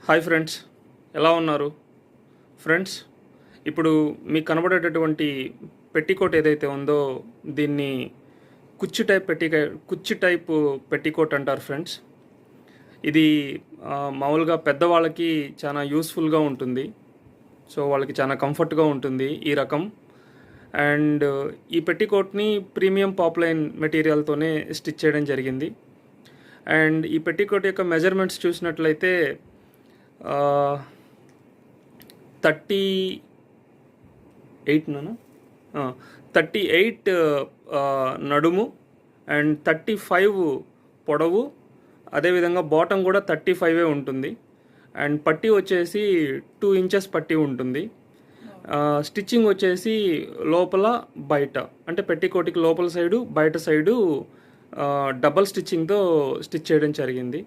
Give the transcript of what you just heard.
Hi friends, ఎలా ఉన్నారు friends? ఇప్పుడు మీకు కనబడేటటువంటి పెట్టికోట్ ఏదైతే ఉందో దీన్ని కుర్చీ టైప్ పెట్టికోట్ అంటారు ఫ్రెండ్స్. ఇది మామూలుగా పెద్దవాళ్ళకి చాలా యూస్ఫుల్గా ఉంటుంది. సో వాళ్ళకి చాలా కంఫర్ట్గా ఉంటుంది ఈ రకం. అండ్ ఈ పెట్టికోట్ని ప్రీమియం పాప్లైన్ మెటీరియల్తోనే స్టిచ్ చేయడం జరిగింది. అండ్ ఈ పెట్టికోట్ యొక్క మెజర్మెంట్స్ చూసినట్లయితే 38 నడుము అండ్ 35 పొడవు, అదేవిధంగా బాటమ్ కూడా 35 ఉంటుంది. అండ్ పట్టీ వచ్చేసి 2 ఇంచెస్ పట్టీ ఉంటుంది. స్టిచ్చింగ్ వచ్చేసి లోపల బయట, అంటే పెట్టికోటికి లోపల సైడు బయట సైడు డబల్ స్టిచ్చింగ్తో స్టిచ్ చేయడం జరిగింది.